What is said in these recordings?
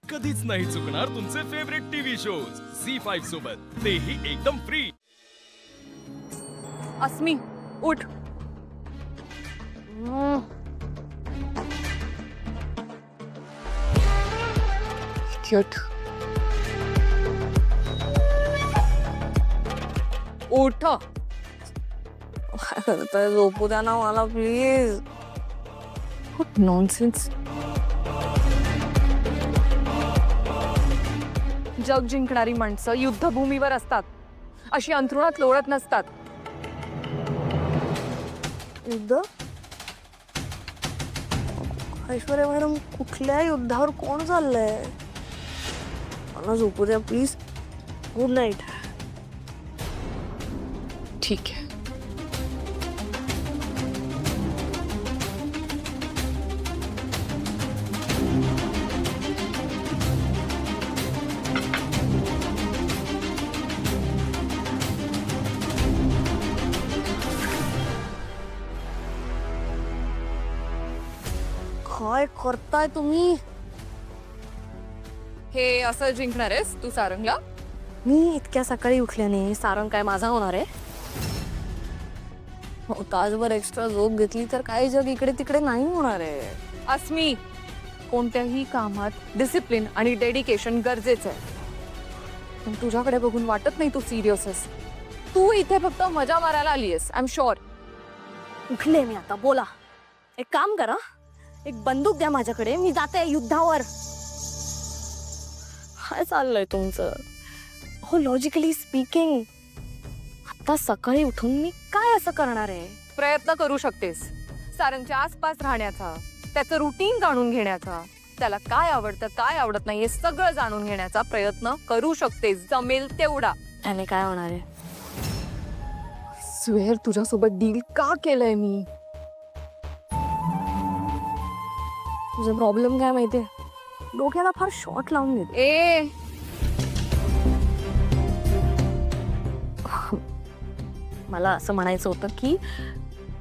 कधीच नाही चुकणार तुमचे फेवरेट टीव्ही शोज झी5 सोबत, तेही एकदम फ्री। अस्मी उठ। Idiot. उठ। काय करताय? झोपू द्या ना मला प्लीज। What nonsense. जग जिंकणारी माणसं युद्धभूमीवर असतात, अशी अंथरुणात लोळत नसतात। युद्ध? ऐश्वर्या मॅडम, कुठल्या युद्धावर कोण चाललंय? मला झोपू द्या प्लीज। Good night. ठीक आहे। काय करताय तुम्ही? हे असं जिंकणार आहेस तू सारंगला? मी इतक्या सकाळी उठल्याने सारंग काय माझा होणार आहे? हो, तासभर एक्स्ट्रा झोप घेतली तर काय जग इकडे तिकडे नाही होणार आहे। अस्मी, कोणत्याही कामात डिसिप्लिन आणि डेडिकेशन गरजेचं आहे, पण तुझ्याकडे बघून वाटत नाही तू सिरियस आहेस। तू इथे फक्त मजा मारायला आली आहेस, आय एम शुअर। उठले मी आता, बोला। एक काम करा, एक बंदूक द्या माझ्याकडे, मी जाते युद्धावर। काय चाललंय तुमचं? हो, लॉजिकली स्पीकिंग आता सकाळी उठून मी काय असं करणार आहे? प्रयत्न करू शकतेस सारंगच्या आसपास राहण्याचा, त्याचं रुटीन जाणून घेण्याचा, त्याला काय आवडतं काय आवडत नाही हे सगळं जाणून घेण्याचा प्रयत्न करू शकतेस, जमेल तेवढा। त्याने काय होणार आहे? स्वेअर, तुझ्यासोबत डील का केलंय मी? तुझा प्रॉब्लेम काय माहितीये? डोक्याला फार शॉर्ट लावून देते। मला असं म्हणायचं होतं की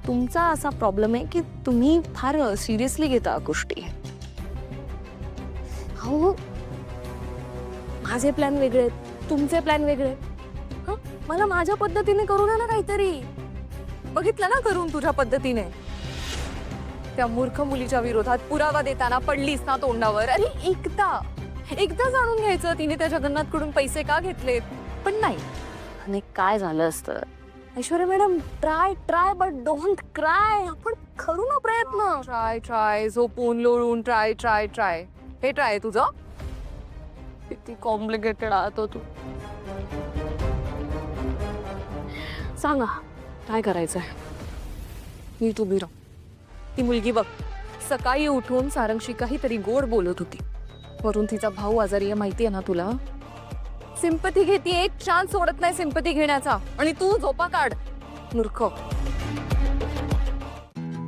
तुमचा असा प्रॉब्लेम आहे की तुम्ही फार सिरियसली घेता गोष्टी। हो, माझे प्लॅन वेगळे आहेत, तुमचे प्लॅन वेगळे आहेत। मला माझ्या पद्धतीने करू द्या ना काहीतरी। बघितलं ना करून तुझ्या पद्धतीने? त्या मूर्ख मुलीच्या विरोधात पुरावा देताना पडलीस ना तोंडावर। अरे एकदा जाणून घ्यायचं तिने त्या जगन्नाथकडून पैसे का घेतलेत, पण नाही। आणि काय झालं असतं? Aishwarya madam, try but don't cry. आपण करू ना प्रयत्न। ट्राय झोपून लोळून ट्राय। हे ट्राय तुझं? किती कॉम्प्लिकेटेड आहात तू। सांगा काय करायचंय? मी तू बिरा ती मुलगी बघ, सकाळी उठून सारंगशी काहीतरी गोड बोलत होती, वरून तिचा भाऊ आजारी आहे माहितीये ना तुला? सिंपथी घेती, एक चान्स सोडत नाही सिंपथी घेण्याचा, आणि तू झोपा काढ मूर्ख।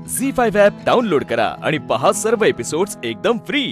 झी5 ॲप डाउनलोड करा आणि पहा सर्व एपिसोड्स एकदम फ्री।